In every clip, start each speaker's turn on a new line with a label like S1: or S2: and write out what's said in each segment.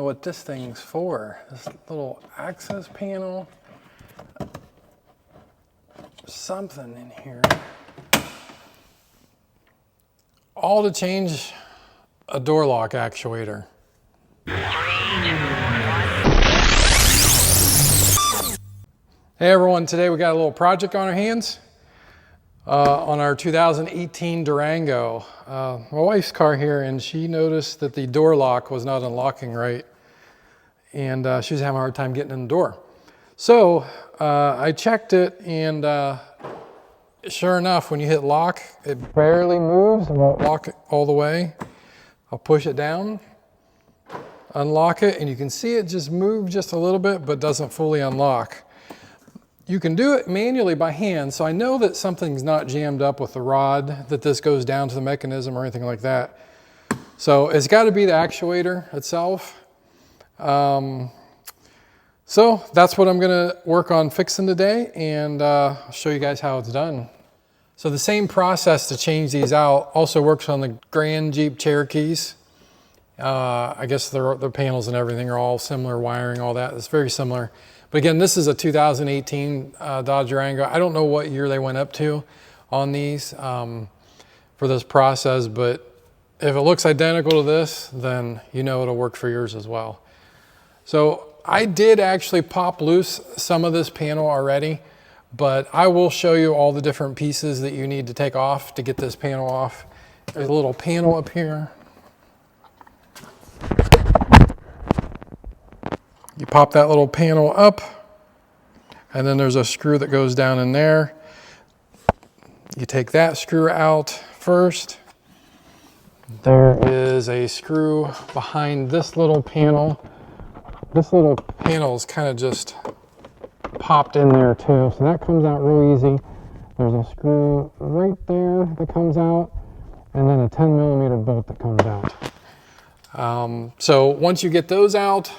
S1: what this thing's for. This little access panel. Something in here. All to change a door lock actuator. Hey everyone, today we got a little project on our hands on our 2018 Durango. My wife's car here, and she noticed that the door lock was not unlocking right, and she was having a hard time getting in the door. So I checked it, and sure enough, when you hit lock, it barely moves. It won't lock it all the way. I'll push it down, unlock it, and you can see it just move just a little bit, but doesn't fully unlock. You can do it manually by hand, so I know that something's not jammed up with the rod, that this goes down to the mechanism or anything like that. So it's got to be the actuator itself. So that's what I'm going to work on fixing today, and I'll show you guys how it's done. So the same process to change these out also works on the Grand Jeep Cherokees. I guess their panels and everything are all similar, wiring, all that. It's very similar. But again, this is a 2018 Dodge Durango. I don't know what year they went up to on these for this process, but if it looks identical to this, then you know it'll work for yours as well. So I did actually pop loose some of this panel already, but I will show you all the different pieces that you need to take off to get this panel off. There's a little panel up here. You pop that little panel up, and then there's a screw that goes down in there. You take that screw out first. There is a screw behind this little panel. This little panel is kind of just popped in there too, so that comes out real easy. There's a screw right there that comes out, and then a 10mm bolt that comes out. So once you get those out,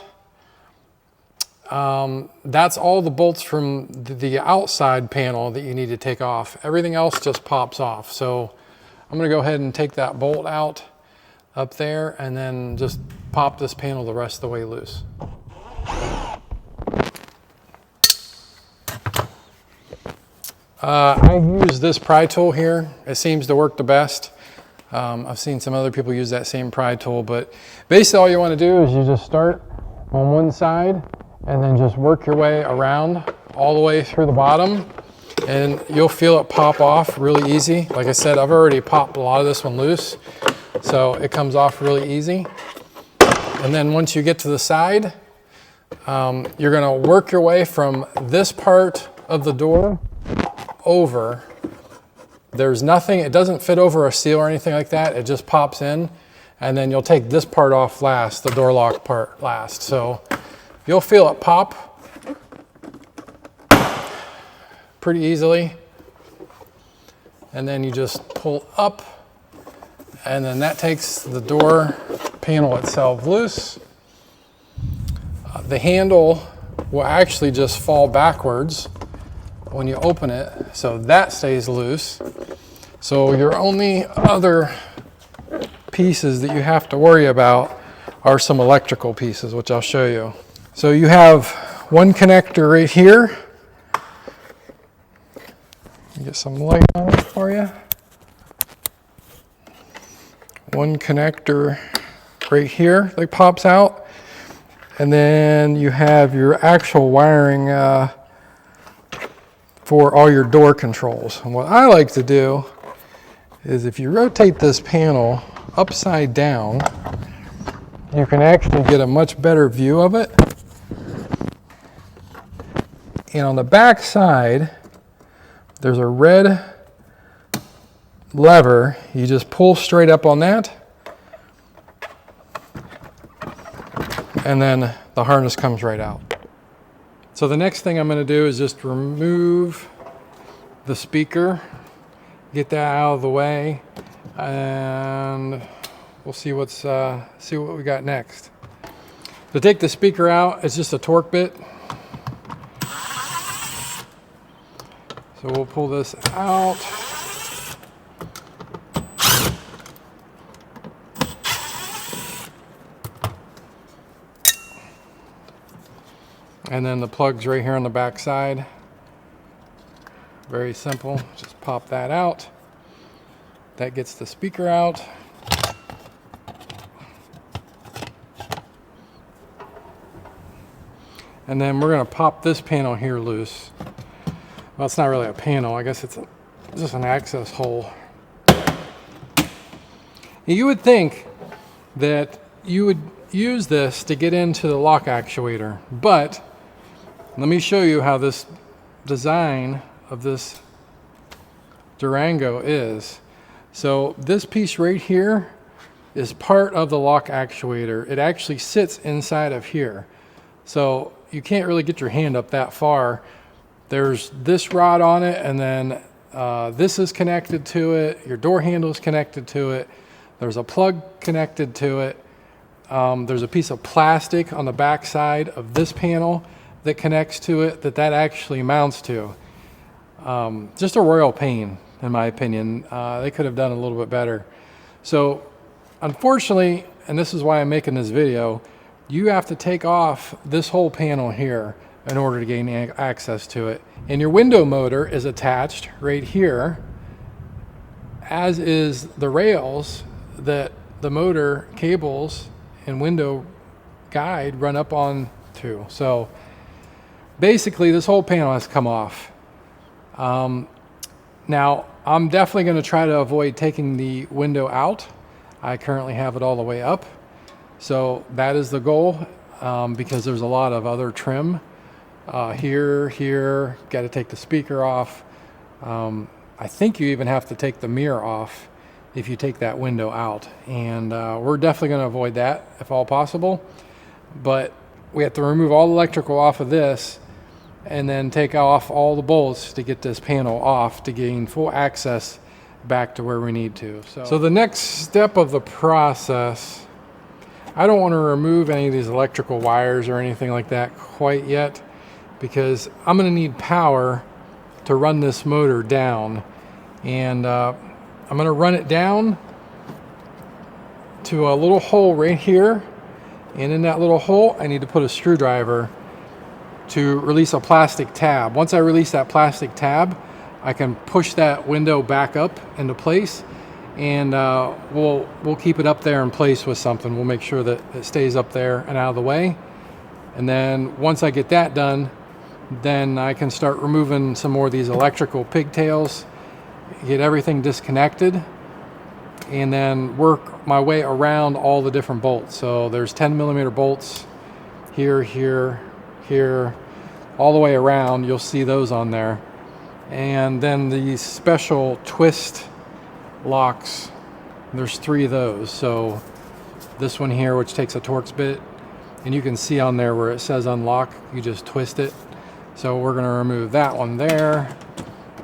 S1: that's all the bolts from the outside panel that you need to take off. Everything else just pops off. So I'm going to go ahead and take that bolt out up there, and then just pop this panel the rest of the way loose. I use this pry tool here. It seems to work the best. I've seen some other people use that same pry tool, but basically all you want to do is you just start on one side and then just work your way around all the way through the bottom, and you'll feel it pop off really easy. Like I said, I've already popped a lot of this one loose, so it comes off really easy. And then once you get to the side, you're going to work your way from this part of the door over. There's nothing, it doesn't fit over a seal or anything like that. It just pops in, and then you'll take this part off last, the door lock part last. So you'll feel it pop pretty easily. And then you just pull up, and then that takes the door panel itself loose. The handle will actually just fall backwards when you open it, so that stays loose. So your only other pieces that you have to worry about are some electrical pieces, which I'll show you. So you have one connector right here. Get some light on it for you. One connector right here that pops out. And then you have your actual wiring for all your door controls. And what I like to do is, if you rotate this panel upside down, you can actually get a much better view of it. And on the back side, there's a red lever. You just pull straight up on that, and then the harness comes right out. So the next thing I'm going to do is just remove the speaker, get that out of the way, and we'll see what we got next. To take the speaker out, it's just a torque bit. So we'll pull this out. And then the plug's right here on the back side. Very simple, just pop that out. That gets the speaker out. And then we're gonna pop this panel here loose. Well, it's not really a panel, I guess it's just an access hole. You would think that you would use this to get into the lock actuator, but let me show you how this design of this Durango is. So this piece right here is part of the lock actuator. It actually sits inside of here. So you can't really get your hand up that far. There's this rod on it, and then this is connected to it. Your door handle is connected to it. There's a plug connected to it. There's a piece of plastic on the back side of this panel that connects to it that actually mounts to. Just a royal pain, in my opinion. They could have done a little bit better. So unfortunately, and this is why I'm making this video, you have to take off this whole panel here in order to gain access to it. And your window motor is attached right here, as is the rails that the motor cables and window guide run up onto. So basically this whole panel has come off. Now I'm definitely going to try to avoid taking the window out. I currently have it all the way up. So that is the goal, because there's a lot of other trim here, got to take the speaker off. I think you even have to take the mirror off if you take that window out. And we're definitely going to avoid that if all possible. But we have to remove all the electrical off of this and then take off all the bolts to get this panel off to gain full access back to where we need to. So the next step of the process, I don't want to remove any of these electrical wires or anything like that quite yet, because I'm going to need power to run this motor down. And I'm going to run it down to a little hole right here. And in that little hole, I need to put a screwdriver to release a plastic tab. Once I release that plastic tab, I can push that window back up into place, and we'll keep it up there in place with something. We'll make sure that it stays up there and out of the way. And then once I get that done, then I can start removing some more of these electrical pigtails, get everything disconnected, and then work my way around all the different bolts. So there's 10mm bolts here, all the way around. You'll see those on there. And then these special twist locks, there's 3 of those. So this one here, which takes a Torx bit, and you can see on there where it says unlock, you just twist it. So we're going to remove that one there.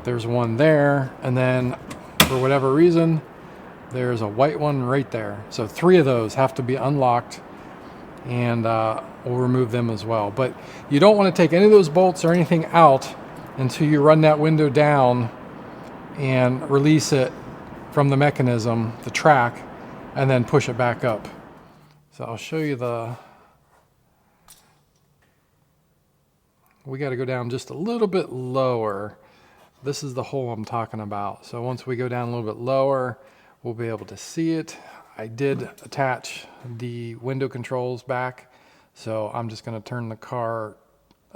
S1: There's one there, and then for whatever reason there's a white one right there. So 3 of those have to be unlocked, and we'll remove them as well. But you don't want to take any of those bolts or anything out until you run that window down and release it from the mechanism, the track, and then push it back up. So I'll show you we got to go down just a little bit lower. This is the hole I'm talking about. So once we go down a little bit lower, we'll be able to see it. I did attach the window controls back, so I'm just going to turn the car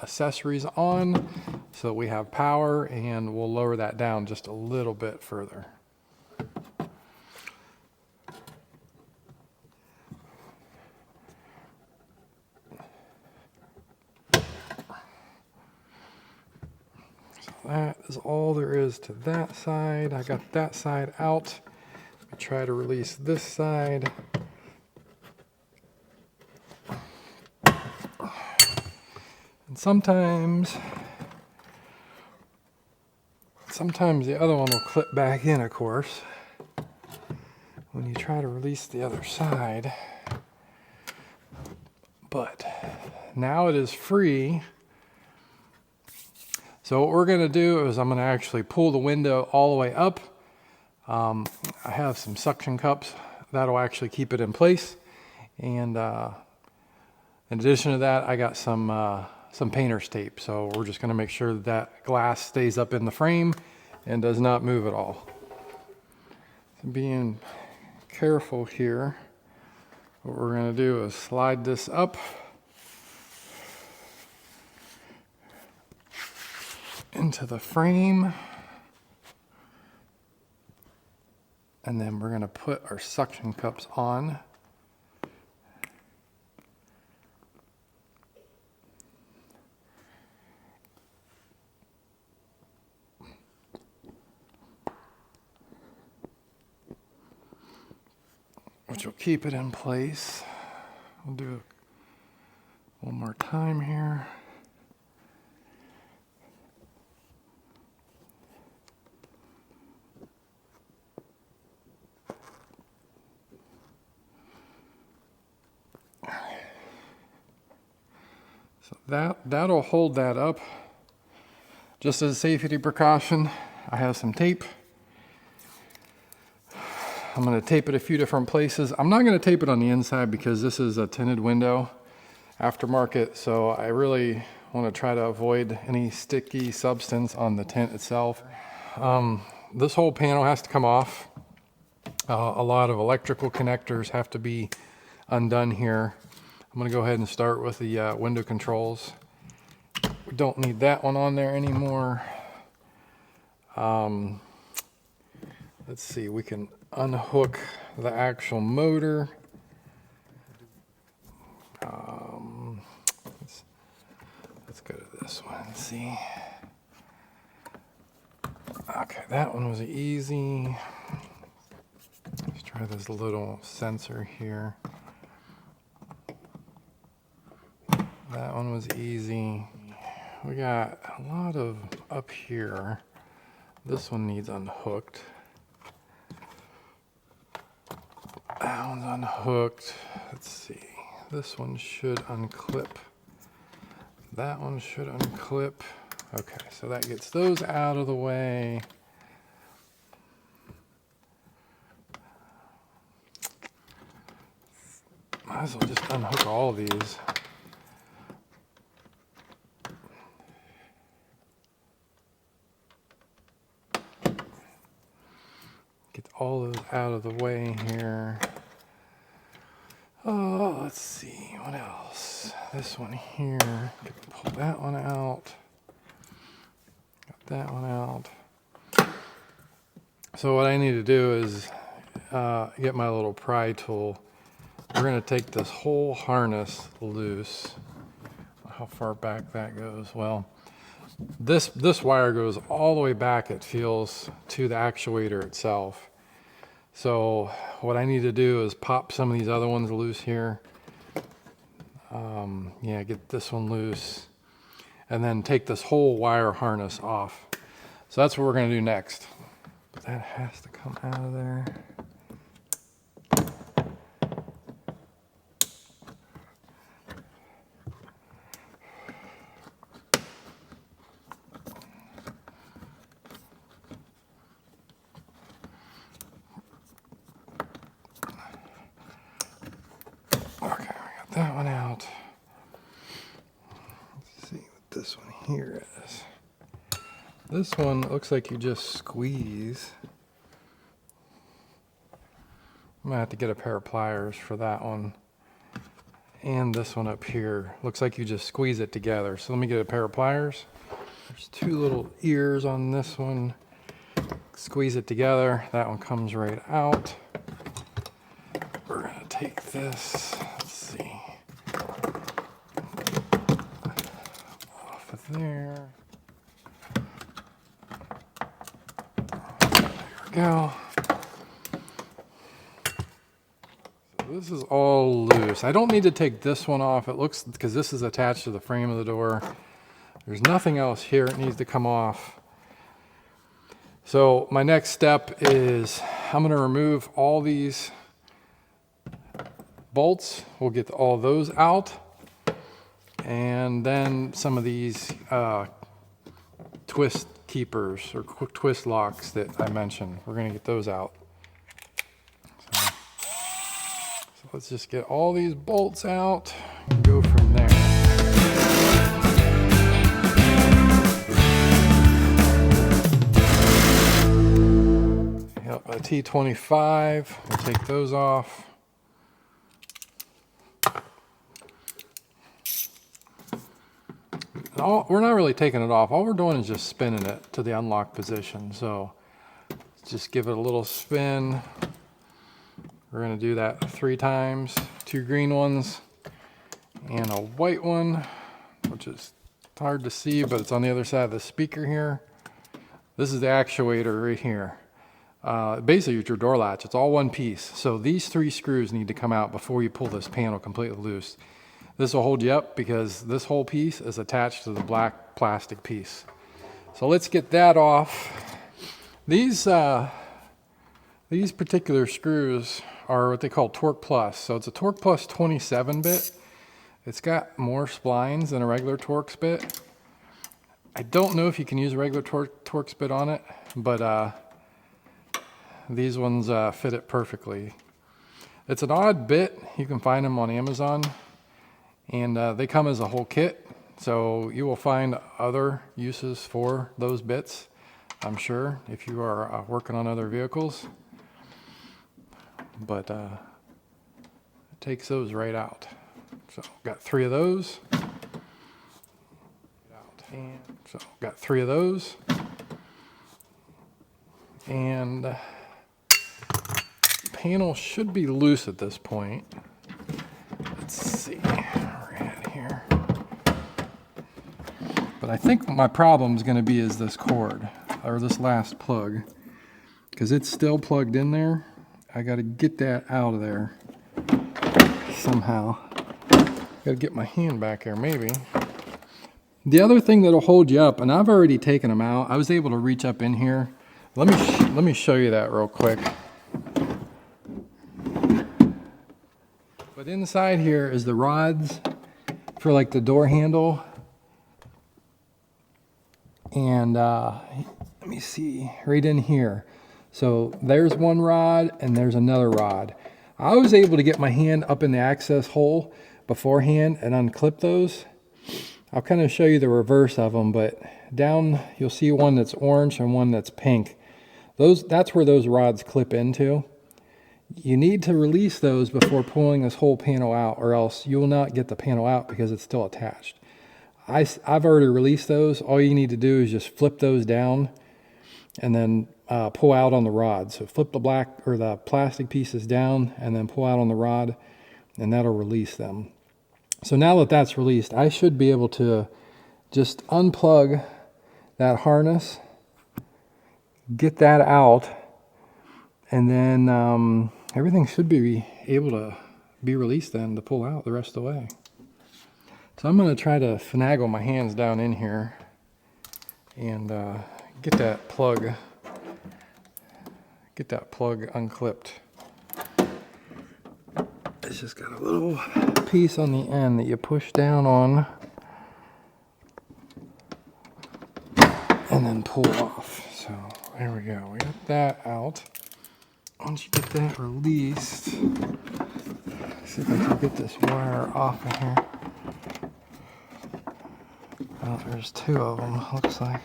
S1: accessories on so that we have power, and we'll lower that down just a little bit further. That is all there is to that side. I got that side out. Let me try to release this side. And sometimes the other one will clip back in, of course, when you try to release the other side. But now it is free. So what we're going to do is I'm going to actually pull the window all the way up. I have some suction cups that'll actually keep it in place. And in addition to that, I got some some painter's tape. So we're just going to make sure that that glass stays up in the frame and does not move at all. So being careful here, what we're going to do is slide this up into the frame, and then we're going to put our suction cups on. Which will keep it in place. We'll do it one more time here. So that'll hold that up. Just as a safety precaution, I have some tape. I'm going to tape it a few different places. I'm not going to tape it on the inside because this is a tinted window, aftermarket, so I really want to try to avoid any sticky substance on the tint itself. This whole panel has to come off. A lot of electrical connectors have to be undone here. I'm going to go ahead and start with the window controls. We don't need that one on there anymore. Let's see, we can unhook the actual motor. Let's go to this one and see. Okay, that one was easy. Let's try this little sensor here. That one was easy. We got a lot of up here. This one needs unhooked. That one's unhooked. Let's see. This one should unclip. That one should unclip. Okay, so that gets those out of the way. Might as well just unhook all of these. Get all those out of the way here. Oh, let's see, what else? This one here, pull that one out. Got that one out. So what I need to do is get my little pry tool. We're gonna take this whole harness loose. How far back that goes? Well, this wire goes all the way back, it feels, to the actuator itself. So what I need to do is pop some of these other ones loose here. Yeah, get this one loose. And then take this whole wire harness off. So that's what we're going to do next. But that has to come out of there. That one out. Let's see what this one here is. This one looks like you just squeeze. I'm gonna have to get a pair of pliers for that one. And this one up here looks like you just squeeze it together. So let me get a pair of pliers. There's two little ears on this one. Squeeze it together. That one comes right out. We're gonna take this. There. There we go. So this is all loose. I don't need to take this one off. It looks, because this is attached to the frame of the door. There's nothing else here. It needs to come off. So my next step is I'm going to remove all these bolts. We'll get all those out. And then some of these twist keepers or twist locks that I mentioned, we're going to get those out. So let's just get all these bolts out and go from there. a T25. We'll take those off. We're not really taking it off. All we're doing is just spinning it to the unlock position. So just give it a little spin. We're going to do that 3 times. 2 green ones and a white one, which is hard to see, but it's on the other side of the speaker here. This is the actuator right here. Basically, it's your door latch. It's all one piece. So these 3 screws need to come out before you pull this panel completely loose. This will hold you up because this whole piece is attached to the black plastic piece. So let's get that off. These particular screws are what they call Torx Plus. So it's a Torx Plus 27 bit. It's got more splines than a regular Torx bit. I don't know if you can use a regular Torx bit on it, but these ones fit it perfectly. It's an odd bit. You can find them on Amazon. And they come as a whole kit, so you will find other uses for those bits, I'm sure, if you are working on other vehicles. But it takes those right out. So got 3 of those. And so got 3 of those. And the panel should be loose at this point. Let's see. But I think my problem is going to be is this cord, or this last plug, because it's still plugged in there. I got to get that out of there somehow. Got to get my hand back there, maybe. The other thing that'll hold you up, and I've already taken them out. I was able to reach up in here. Let me show you that real quick. But inside here is the rods for like the door handle. And let me see, right in here. So there's one rod and there's another rod. I was able to get my hand up in the access hole beforehand and unclip those. I'll kind of show you the reverse of them, but down you'll see one that's orange and one that's pink. That's where those rods clip into. You need to release those before pulling this whole panel out, or else you will not get the panel out because it's still attached. I've already released those. All you need to do is just flip those down and then pull out on the rod. So flip the black or the plastic pieces down and then pull out on the rod, and that'll release them. So now that that's released, I should be able to just unplug that harness, get that out, and then everything should be able to be released then to pull out the rest of the way. So I'm going to try to finagle my hands down in here and get that plug unclipped. It's just got a little piece on the end that you push down on and then pull off. So there we go. We got that out. Once you get that released, see if I can get this wire off of here. Well, there's 2 of them, looks like.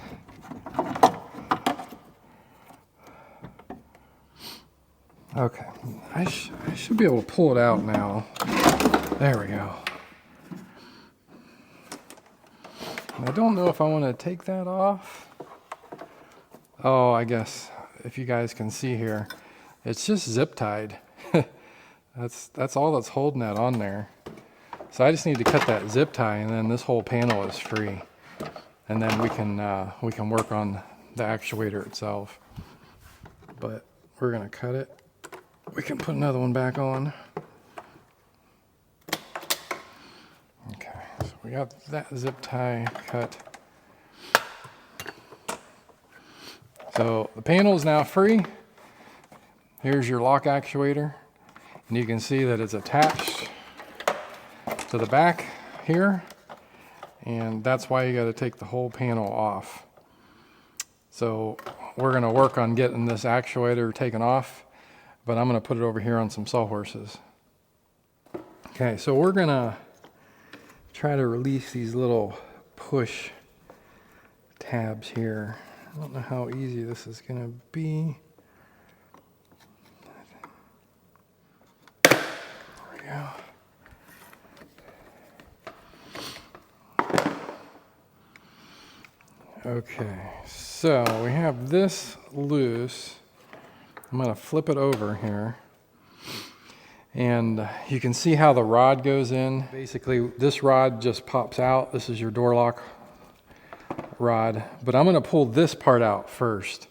S1: Okay, I should be able to pull it out now. There we go. I don't know if I want to take that off. Oh, I guess if you guys can see here, it's just zip tied. That's all that's holding that on there. So I just need to cut that zip tie, and then this whole panel is free. And then we can work on the actuator itself. But we're gonna cut it. We can put another one back on. Okay, so we got that zip tie cut. So the panel is now free. Here's your lock actuator, and you can see that it's attached to the back here, and that's why you got to take the whole panel off. So we're going to work on getting this actuator taken off, but I'm going to put it over here on some sawhorses. Okay, so we're going to try to release these little push tabs here. I don't know how easy this is going to be. go. Okay, so we have this loose. I'm going to flip it over here. And you can see how the rod goes in. Basically, this rod just pops out. This is your door lock rod. But I'm going to pull this part out first.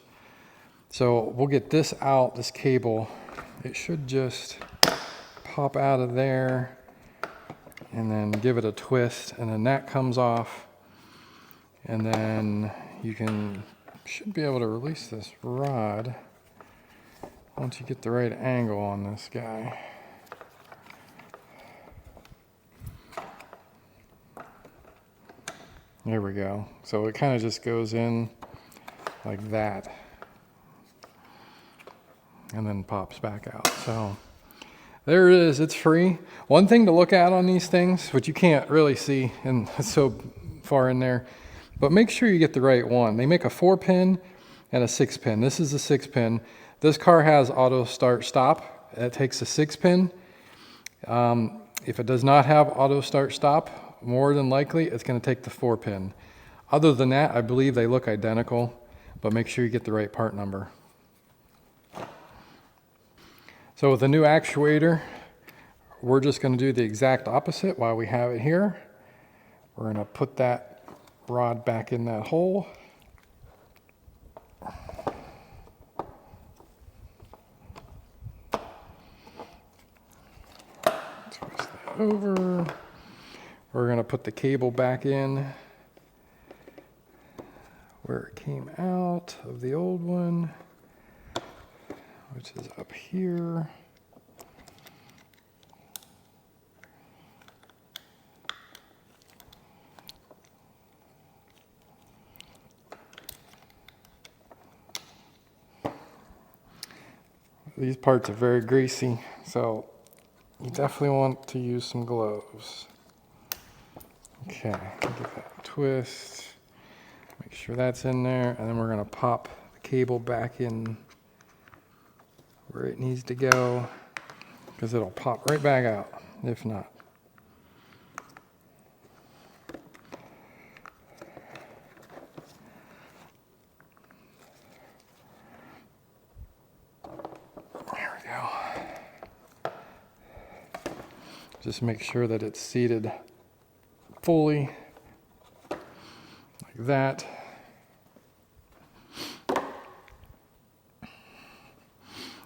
S1: So we'll get this out, this cable. It should just pop out of there and then give it a twist, and then that comes off. And then you should be able to release this rod once you get the right angle on this guy. There we go. So it kind of just goes in like that and then pops back out. So there it is. It's free. One thing to look at on these things, which you can't really see and it's so far in there, but make sure you get the right one. They make a 4-pin and a 6-pin. This is a 6-pin. This car has auto start stop. It takes a 6-pin. If it does not have auto start stop, more than likely it's going to take the 4-pin. Other than that, I believe they look identical, but make sure you get the right part number. So with the new actuator, we're just going to do the exact opposite while we have it here. We're going to put that rod back in that hole. Twist that over. We're going to put the cable back in where it came out of the old one, which is up here. These parts are very greasy, so you definitely want to use some gloves. Okay, give that a twist, make sure that's in there, and then we're going to pop the cable back in where it needs to go, because it'll pop right back out if not. There we go. Just make sure that it's seated fully, like that.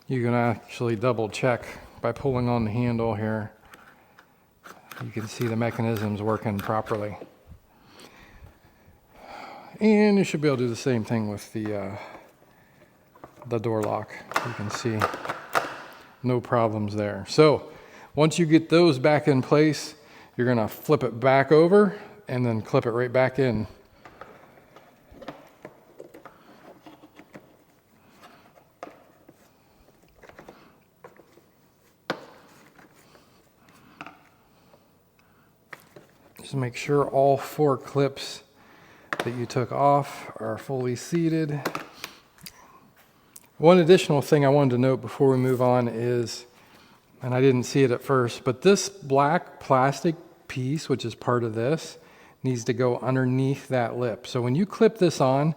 S1: You can actually double check by pulling on the handle here. You can see the mechanisms working properly. And you should be able to do the same thing with the door lock. You can see no problems there. So once you get those back in place, you're going to flip it back over and then clip it right back in. Just make sure all 4 clips that you took off are fully seated. One additional thing I wanted to note before we move on is, and I didn't see it at first, but this black plastic piece, which is part of this, needs to go underneath that lip. So when you clip this on,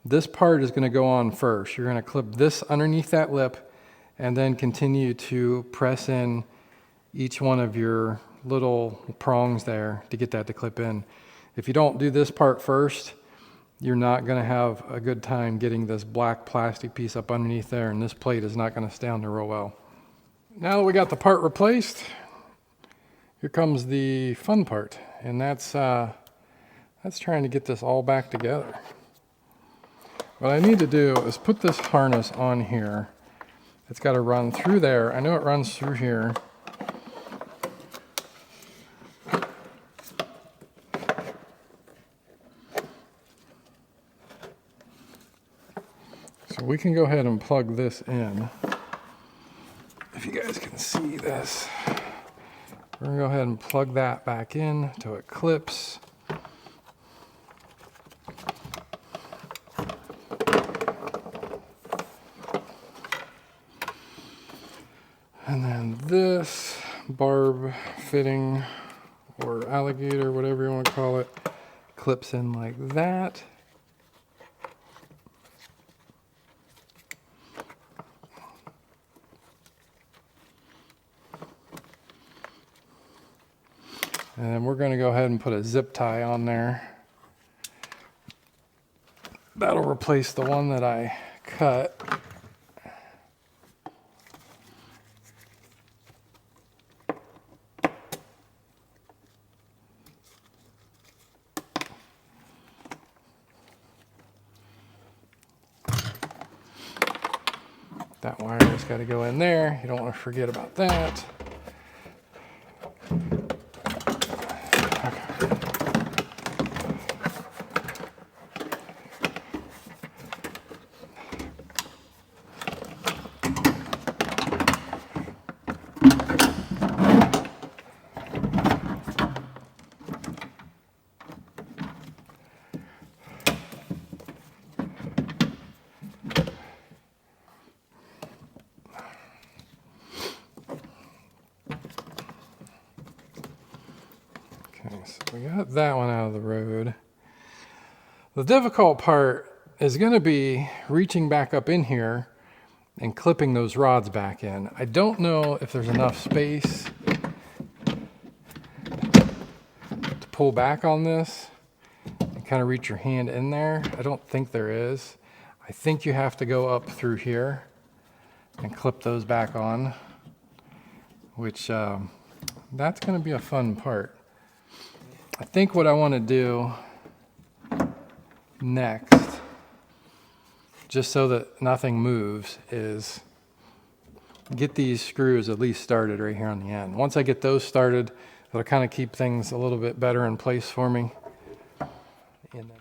S1: this part is going to go on first. You're going to clip this underneath that lip and then continue to press in each one of your little prongs there to get that to clip in. If you don't do this part first, you're not going to have a good time getting this black plastic piece up underneath there, and this plate is not going to stay on there real well. Now that we got the part replaced, here comes the fun part, and that's trying to get this all back together. What I need to do is put this harness on here. It's got to run through there. I know it runs through here. So we can go ahead and plug this in. If you guys can see this, we're going to go ahead and plug that back in till it clips. And then this barb fitting or alligator, whatever you want to call it, clips in like that. And then we're going to go ahead and put a zip tie on there. That'll replace the one that I cut. That wire's got to go in there. You don't want to forget about that. So we got that one out of the road. The difficult part is going to be reaching back up in here and clipping those rods back in. I don't know if there's enough space to pull back on this and kind of reach your hand in there. I don't think there is. I think you have to go up through here and clip those back on, which that's going to be a fun part. I think what I want to do next, just so that nothing moves, is get these screws at least started right here on the end. Once I get those started, it'll kind of keep things a little bit better in place for me. And then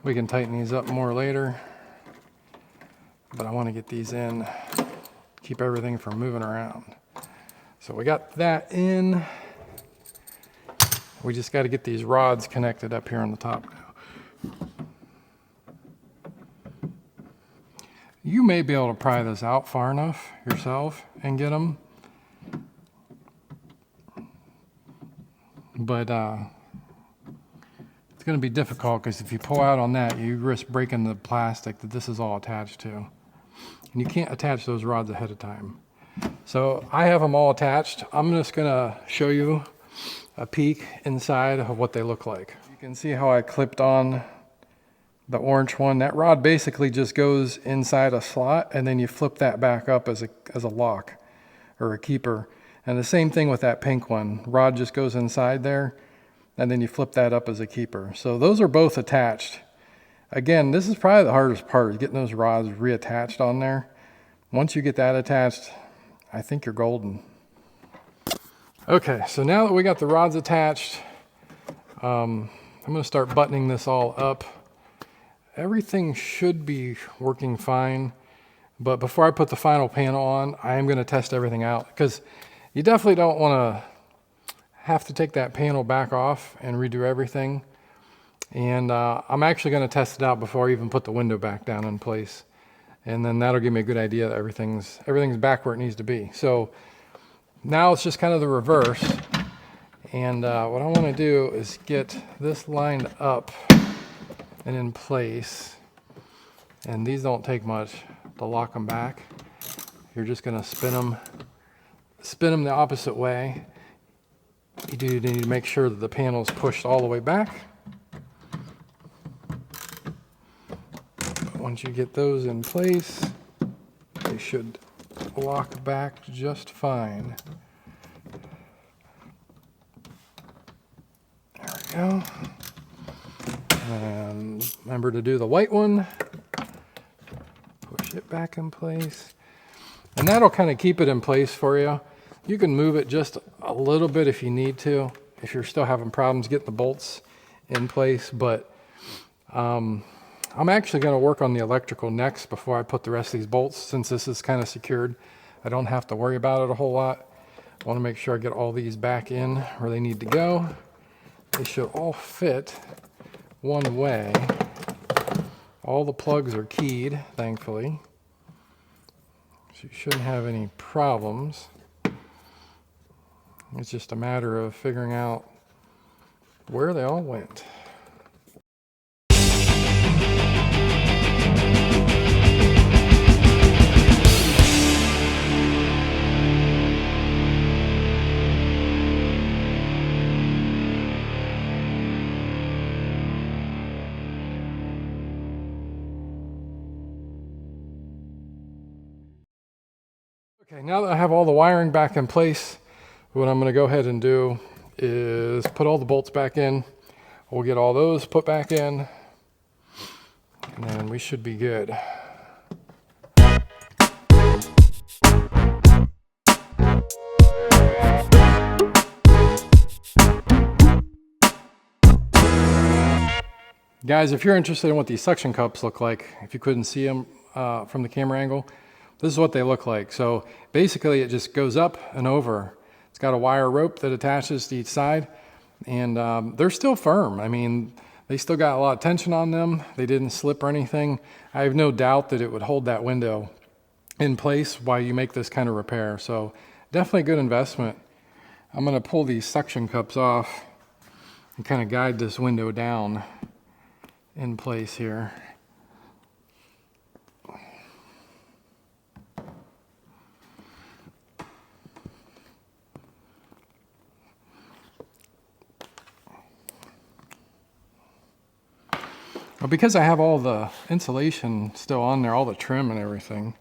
S1: we can tighten these up more later, but I want to get these in, keep everything from moving around. So we got that in. We just got to get these rods connected up here on the top now. You may be able to pry this out far enough yourself and get them, but it's going to be difficult because if you pull out on that, you risk breaking the plastic that this is all attached to. And you can't attach those rods ahead of time. So I have them all attached. I'm just going to show you a peek inside of what they look like. You can see how I clipped on the orange one. That rod basically just goes inside a slot, and then you flip that back up as a lock or a keeper. And the same thing with that pink one. Rod just goes inside there, and then you flip that up as a keeper. So those are both attached. Again, this is probably the hardest part, is getting those rods reattached on there. Once you get that attached, I think you're golden. Okay, so now that we got the rods attached, I'm going to start buttoning this all up. Everything should be working fine, but before I put the final panel on, I am going to test everything out, because you definitely don't want to have to take that panel back off and redo everything. And I'm actually going to test it out before I even put the window back down in place, and then that'll give me a good idea that everything's back where it needs to be. So now it's just kind of the reverse, and what I want to do is get this lined up and in place, and these don't take much to lock them back. You're just going to spin them the opposite way. You do need to make sure that the panel is pushed all the way back. But once you get those in place, they should lock back just fine. There we go. And remember to do the white one. Push it back in place. And that'll kind of keep it in place for you. You can move it just a little bit if you need to. if you're still having problems getting the bolts in place. But I'm actually going to work on the electrical next before I put the rest of these bolts, since this is kind of secured. I don't have to worry about it a whole lot. I want to make sure I get all these back in where they need to go. They should all fit one way. All the plugs are keyed, thankfully. So you shouldn't have any problems. It's just a matter of figuring out where they all went. Okay, now that I have all the wiring back in place, what I'm going to go ahead and do is put all the bolts back in. We'll get all those put back in, and then we should be good. Guys, if you're interested in what these suction cups look like, if you couldn't see them from the camera angle, this is what they look like. So basically it just goes up and over. It's got a wire rope that attaches to each side, and they're still firm. I mean, they still got a lot of tension on them. They didn't slip or anything. I have no doubt that it would hold that window in place while you make this kind of repair. So definitely a good investment. I'm going to pull these suction cups off and kind of guide this window down in place here. Well, because I have all the insulation still on there, all the trim and everything,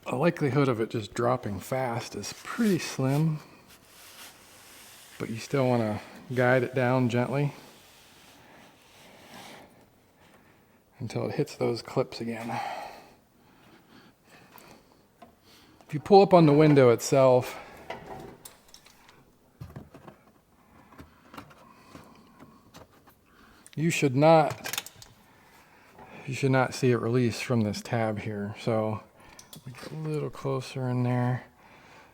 S1: the likelihood of it just dropping fast is pretty slim, but you still want to guide it down gently until it hits those clips again. If you pull up on the window itself, you should not see it release from this tab here. So get a little closer in there.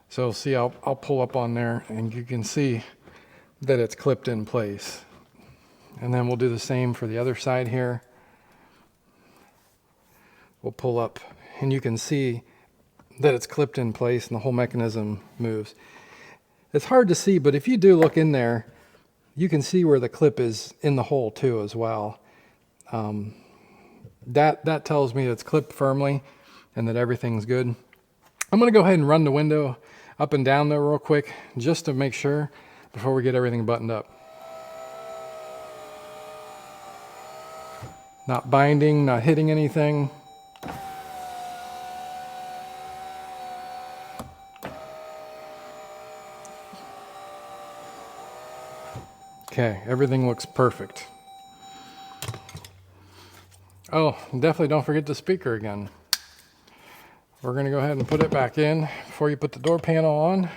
S1: So see, I'll pull up on there and you can see that it's clipped in place. And then we'll do the same for the other side here. We'll pull up and you can see that it's clipped in place and the whole mechanism moves. It's hard to see, but if you do look in there, you can see where the clip is in the hole too as well. That tells me it's clipped firmly and that everything's good. I'm going to go ahead and run the window up and down there real quick just to make sure before we get everything buttoned up. Not binding, not hitting anything. Okay, everything looks perfect. Oh, definitely don't forget the speaker again. We're going to go ahead and put it back in before you put the door panel on.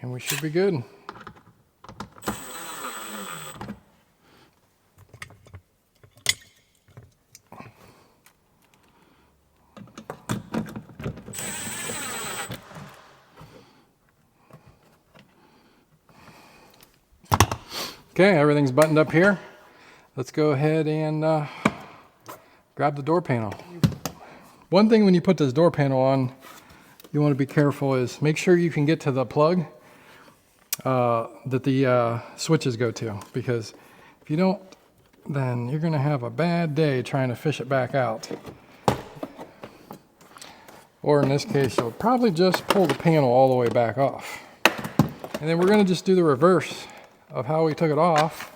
S1: And we should be good. Okay, everything's buttoned up here. Let's go ahead and grab the door panel. One thing when you put this door panel on, you want to be careful is make sure you can get to the plug that the switches go to, because if you don't, then you're going to have a bad day trying to fish it back out. Or in this case, you'll probably just pull the panel all the way back off. And then we're going to just do the reverse of how we took it off.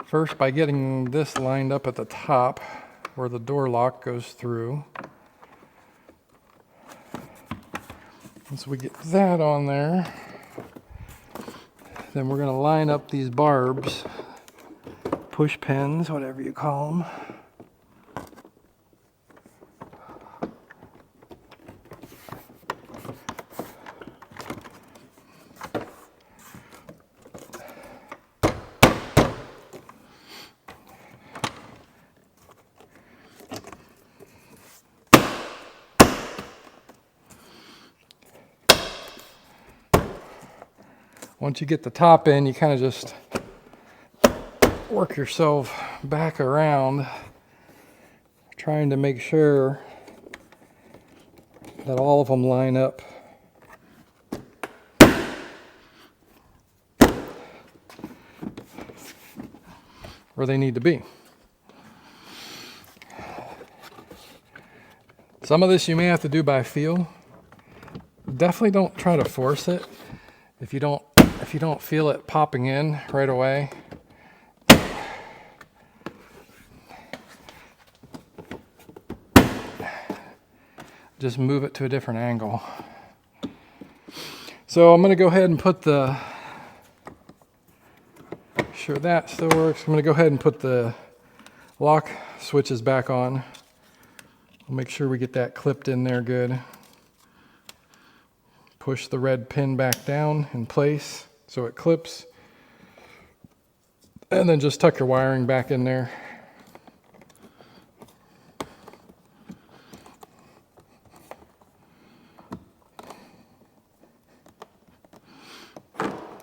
S1: First, by getting this lined up at the top where the door lock goes through. Once we get that on there, then we're going to line up these barbs, push pins, whatever you call them. Once you get the top in, you kind of just work yourself back around, trying to make sure that all of them line up. Where they need to be. Some of this you may have to do by feel. Definitely don't try to force it. If you don't feel it popping in right away, just move it to a different angle. So I'm going to go ahead and put the, sure that still works. I'm going to go ahead and put the lock switches back on. We'll make sure we get that clipped in there good. Push the red pin back down in place so it clips. And then just tuck your wiring back in there.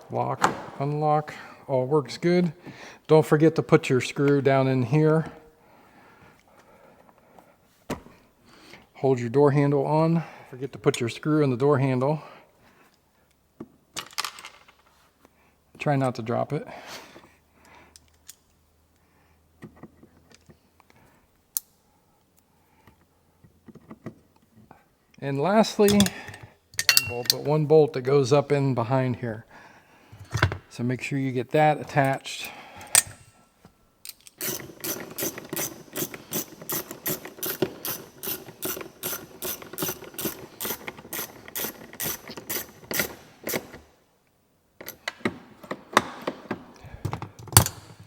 S1: Lock, unlock, all works good. Don't forget to put your screw down in here. Hold your door handle on. Don't forget to put your screw in the door handle. Try not to drop it. And lastly, one bolt that goes up in behind here. So make sure you get that attached.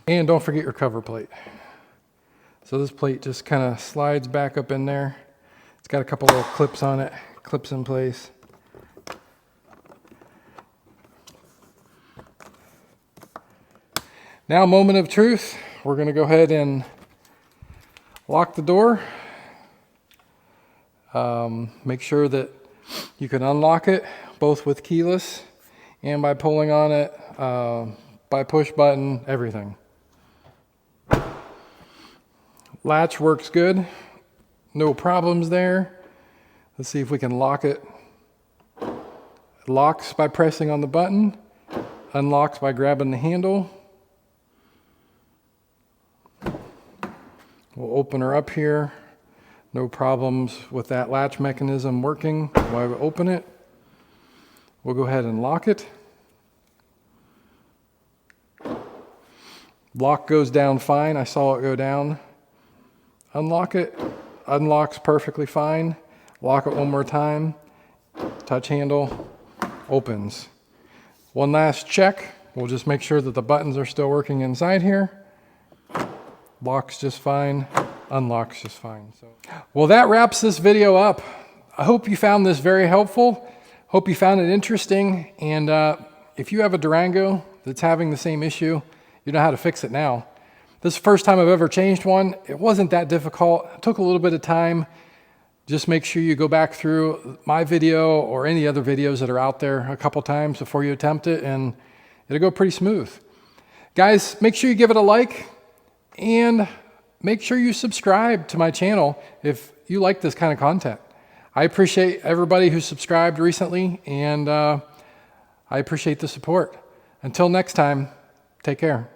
S1: And don't forget your cover plate. So this plate just kind of slides back up in there. It's got a couple little clips on it, clips in place. Now, moment of truth. We're going to go ahead and lock the door. Make sure that you can unlock it both with keyless and by pulling on it, by push button, everything. Latch works good. No problems there. Let's see if we can lock it. It locks by pressing on the button. Unlocks by grabbing the handle. We'll open her up here. No problems with that latch mechanism working while we open it. We'll go ahead and lock it. Lock goes down fine. I saw it go down. Unlock it. Unlocks perfectly fine. Lock it one more time. Touch handle. Opens. One last check. We'll just make sure that the buttons are still working inside here. Locks just fine, unlocks just fine. Well, that wraps this video up. I hope you found this very helpful. Hope you found it interesting. And if you have a Durango that's having the same issue, you know how to fix it now. This is the first time I've ever changed one. It wasn't that difficult. It took a little bit of time. Just make sure you go back through my video or any other videos that are out there a couple times before you attempt it, and it'll go pretty smooth. Guys, make sure you give it a like. And make sure you subscribe to my channel if you like this kind of content. I appreciate everybody who subscribed recently, and I appreciate the support. Until next time, take care.